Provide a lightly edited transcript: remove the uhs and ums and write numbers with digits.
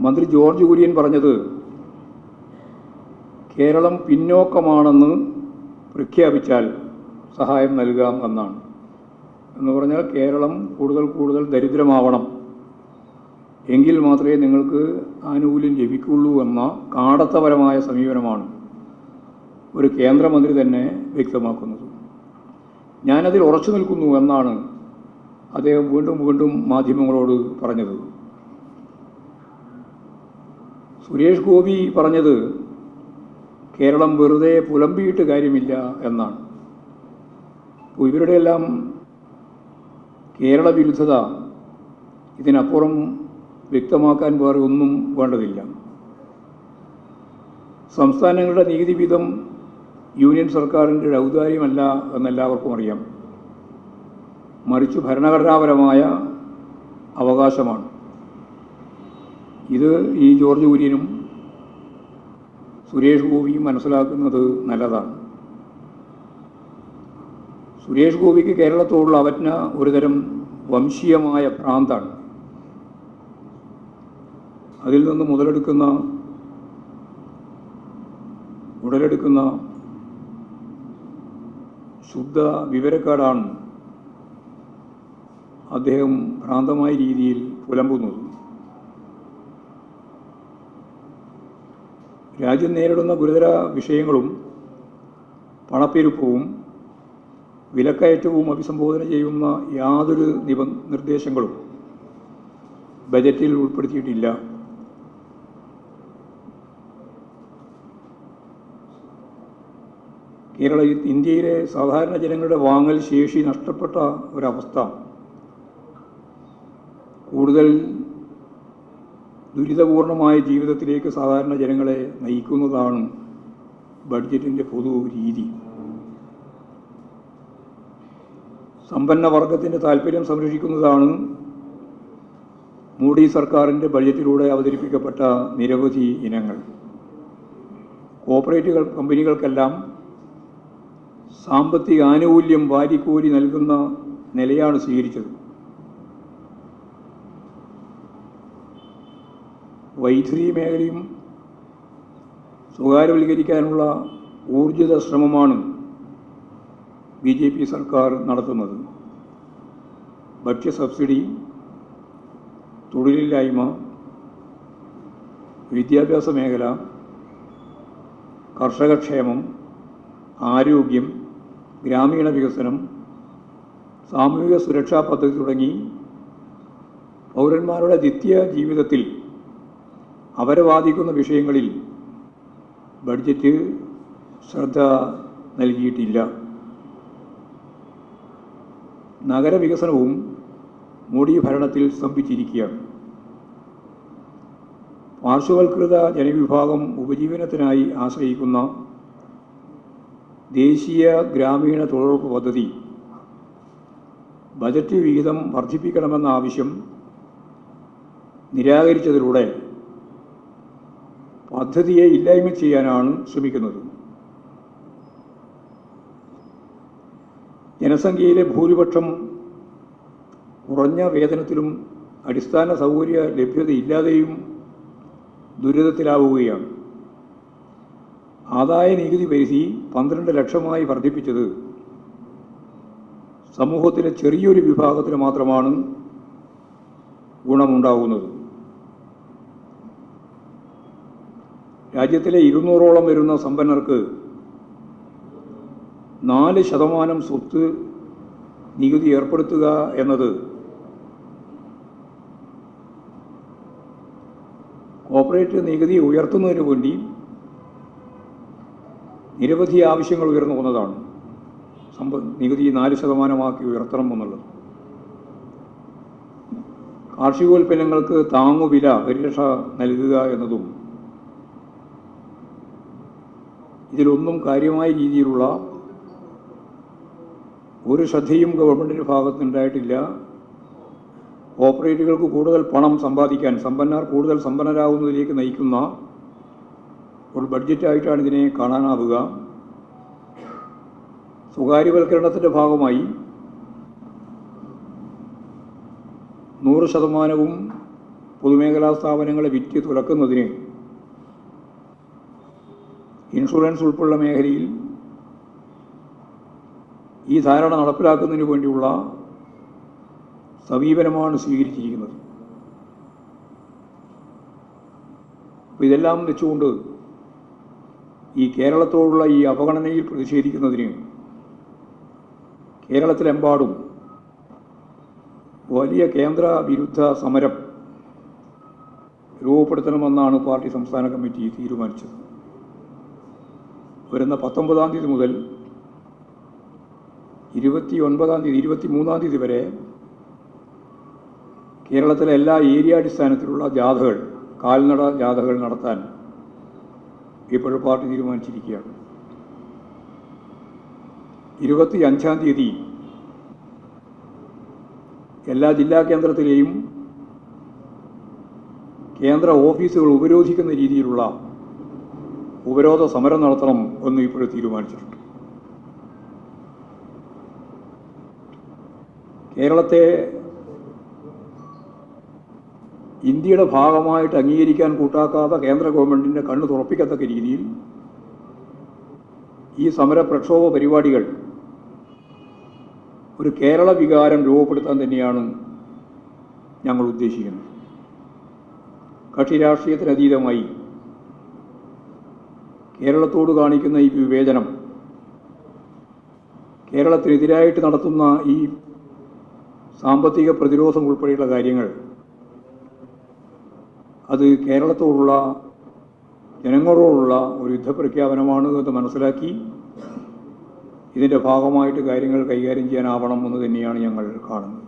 മന്ത്രി ജോർജ് കുര്യൻ പറഞ്ഞത് കേരളം പിന്നോക്കമാണെന്ന് പ്രഖ്യാപിച്ചാൽ സഹായം നൽകാം എന്നാണ്. എന്ന് പറഞ്ഞാൽ കേരളം കൂടുതൽ ദരിദ്രമാവണം, എങ്കിൽ മാത്രമേ നിങ്ങൾക്ക് ആനുകൂല്യം ലഭിക്കുള്ളൂ എന്ന കാടത്തപരമായ സമീപനമാണ് ഒരു കേന്ദ്രമന്ത്രി തന്നെ വ്യക്തമാക്കുന്നത്. ഞാനതിൽ ഉറച്ചു നിൽക്കുന്നു എന്നാണ് അദ്ദേഹം വീണ്ടും മാധ്യമങ്ങളോട് പറഞ്ഞത്. സുരേഷ് ഗോപി പറഞ്ഞത് കേരളം വെറുതെ പുലമ്പിയിട്ട് കാര്യമില്ല എന്നാണ്. അപ്പോൾ ഇവരുടെയെല്ലാം കേരള വിരുദ്ധത ഇതിനപ്പുറം വ്യക്തമാക്കാൻ വേറെ ഒന്നും വേണ്ടതില്ല. സംസ്ഥാനങ്ങളുടെ നികുതി വീതം യൂണിയൻ സർക്കാരിൻ്റെ ഔദാര്യമല്ല എന്നെല്ലാവർക്കും അറിയാം. മറിച്ച് ഭരണഘടനാപരമായ അവകാശമാണ്. ഇത് ഈ ജോർജ് കുര്യനും സുരേഷ് ഗോപിയും മനസ്സിലാക്കുന്നത് നല്ലതാണ്. സുരേഷ് ഗോപിക്ക് കേരളത്തോടുള്ള അവജ്ഞ ഒരുതരം വംശീയമായ ഭ്രാന്താണ്. അതിൽ നിന്ന് ഉടലെടുക്കുന്ന ശുദ്ധ വിവരക്കേടാണ് അദ്ദേഹം ഭ്രാന്തമായ രീതിയിൽ പുലമ്പുന്നത്. രാജ്യം നേരിടുന്ന ഗുരുതര വിഷയങ്ങളും പണപ്പെരുപ്പവും വിലക്കയറ്റവും അഭിസംബോധന ചെയ്യുന്ന യാതൊരു നിർദ്ദേശങ്ങളും ബജറ്റിൽ ഉൾപ്പെടുത്തിയിട്ടില്ല. ഇന്ത്യയിലെ സാധാരണ ജനങ്ങളുടെ വാങ്ങൽ ശേഷി നഷ്ടപ്പെട്ട ഒരവസ്ഥ കൂടുതൽ ദുരിതപൂർണമായ ജീവിതത്തിലേക്ക് സാധാരണ ജനങ്ങളെ നയിക്കുന്നതാണ് ബഡ്ജറ്റിൻ്റെ പൊതു രീതി. സമ്പന്ന വർഗത്തിൻ്റെ താൽപ്പര്യം സംരക്ഷിക്കുന്നതാണ് മോഡി സർക്കാരിൻ്റെ ബഡ്ജറ്റിലൂടെ അവതരിപ്പിക്കപ്പെട്ട നിരവധി ഇനങ്ങൾ. കോർപ്പറേറ്റ് കമ്പനികൾക്കെല്ലാം സാമ്പത്തിക ആനുകൂല്യം വാരിക്കോരി നൽകുന്ന നിലയാണ് സ്വീകരിച്ചത്. വൈദ്യുതി മേഖലയും സ്വകാര്യവൽക്കരിക്കാനുള്ള ഊർജിത ശ്രമമാണ് BJP സർക്കാർ നടത്തുന്നത്. ഭക്ഷ്യ സബ്സിഡി, തൊഴിലില്ലായ്മ, വിദ്യാഭ്യാസ മേഖല, കർഷകക്ഷേമം, ആരോഗ്യം, ഗ്രാമീണ വികസനം, സാമൂഹിക സുരക്ഷാ പദ്ധതി തുടങ്ങി പൗരന്മാരുടെ നിത്യ ജീവിതത്തിൽ അവരെ ബാധിക്കുന്ന വിഷയങ്ങളിൽ ബഡ്ജറ്റ് ശ്രദ്ധ നൽകിയിട്ടില്ല. നഗരവികസനവും മോഡി ഭരണത്തിൽ സ്തംഭിച്ചിരിക്കുകയാണ്. പാർശ്വവൽകൃത ജനവിഭാഗം ഉപജീവനത്തിനായി ആശ്രയിക്കുന്ന ദേശീയ ഗ്രാമീണ തൊഴിലുറപ്പ് പദ്ധതി ബജറ്റ് വിഹിതം വർദ്ധിപ്പിക്കണമെന്ന ആവശ്യം നിരാകരിച്ചതിലൂടെ പദ്ധതിയെ ഇല്ലായ്മ ചെയ്യാനാണ് ശ്രമിക്കുന്നത്. ജനസംഖ്യയിലെ ഭൂരിപക്ഷം കുറഞ്ഞ വേതനത്തിലും അടിസ്ഥാന സൗകര്യ ലഭ്യതയില്ലാതെയും ദുരിതത്തിലാവുകയാണ്. ആദായ നികുതി പരിധി 12 ലക്ഷമായി വർദ്ധിപ്പിച്ചത് സമൂഹത്തിലെ ചെറിയൊരു വിഭാഗത്തിന് മാത്രമാണ് ഗുണമുണ്ടാകുന്നത്. രാജ്യത്തിലെ 200ഓളം വരുന്ന സമ്പന്നർക്ക് 4% സ്വത്ത് നികുതി ഏർപ്പെടുത്തുക എന്നത് കോർപ്പറേറ്റ് നികുതി ഉയർത്തുന്നതിന് വേണ്ടി നിരവധി ആവശ്യങ്ങൾ ഉയർന്നു വന്നതാണ്. നികുതി 4% ഉയർത്തണം എന്നുള്ളത്. കാർഷികോൽപ്പന്നങ്ങൾക്ക് താങ്ങുവില പരിരക്ഷ നൽകുക എന്നതും ഇതിലൊന്നും കാര്യമായ രീതിയിലുള്ള ഒരു ശ്രദ്ധയും ഗവൺമെൻറ്റിൻ്റെ ഭാഗത്തുനിന്നുണ്ടായിട്ടില്ല. കോർപ്പറേറ്റുകൾക്ക് കൂടുതൽ പണം സമ്പാദിക്കാൻ, സമ്പന്നർ കൂടുതൽ സമ്പന്നരാകുന്നതിലേക്ക് നയിക്കുന്ന ഒരു ബഡ്ജറ്റായിട്ടാണ് ഇതിനെ കാണാനാവുക. സ്വകാര്യവൽക്കരണത്തിൻ്റെ ഭാഗമായി 100% പൊതുമേഖലാ സ്ഥാപനങ്ങളെ വിറ്റ് തുലക്കുന്നതിന് ഇൻഷുറൻസ് ഉൾപ്പെടെയുള്ള മേഖലയിൽ ഈ ധാരണ നടപ്പിലാക്കുന്നതിന് വേണ്ടിയുള്ള സമീപനമാണ് സ്വീകരിച്ചിരിക്കുന്നത്. അപ്പോൾ ഇതെല്ലാം വെച്ചുകൊണ്ട് ഈ കേരളത്തോടുള്ള ഈ അവഗണനയിൽ പ്രതിഷേധിക്കുന്നതിന് കേരളത്തിലെമ്പാടും വലിയ കേന്ദ്ര വിരുദ്ധ സമരം രൂപപ്പെടുത്തണമെന്നാണ് പാർട്ടി സംസ്ഥാന കമ്മിറ്റി തീരുമാനിച്ചത്. വരുന്ന 19-ാം തീയതി മുതൽ 29-ാം തീയതി 23-ാം തീയതി വരെ കേരളത്തിലെ എല്ലാ ഏരിയ അടിസ്ഥാനത്തിലുള്ള ജാഥകൾ, കാൽനട ജാഥകൾ നടത്താൻ ഇപ്പോൾ പാർട്ടി തീരുമാനിച്ചിരിക്കുകയാണ്. 25-ാം തീയതി എല്ലാ ജില്ലാ കേന്ദ്രത്തിലെയും കേന്ദ്ര ഓഫീസുകൾ ഉപരോധിക്കുന്ന രീതിയിലുള്ള ഉപരോധ സമരം നടത്തണം എന്ന് ഇപ്പോൾ തീരുമാനിച്ചിട്ടുണ്ട്. കേരളത്തെ ഇന്ത്യയുടെ ഭാഗമായിട്ട് അംഗീകരിക്കാൻ കൂട്ടാക്കാത്ത കേന്ദ്ര ഗവൺമെൻറ്റിൻ്റെ കണ്ണ് തുറപ്പിക്കത്തക്ക രീതിയിൽ ഈ സമര പ്രക്ഷോഭ പരിപാടികൾ ഒരു കേരള വികാരം രൂപപ്പെടുത്താൻ തന്നെയാണ് ഞങ്ങൾ ഉദ്ദേശിക്കുന്നത്. കക്ഷി രാഷ്ട്രീയത്തിനതീതമായി കേരളത്തോട് കാണിക്കുന്ന ഈ വിവേചനം, കേരളത്തിനെതിരായിട്ട് നടത്തുന്ന ഈ സാമ്പത്തിക പ്രതിരോധം ഉൾപ്പെടെയുള്ള കാര്യങ്ങൾ, അത് കേരളത്തോടുള്ള ജനങ്ങളോടുള്ള ഒരു യുദ്ധപ്രഖ്യാപനമാണ് എന്ന് മനസ്സിലാക്കി ഇതിൻ്റെ ഭാഗമായിട്ട് കാര്യങ്ങൾ കൈകാര്യം ചെയ്യാനാവണം എന്ന് തന്നെയാണ് ഞങ്ങൾ കാണുന്നത്.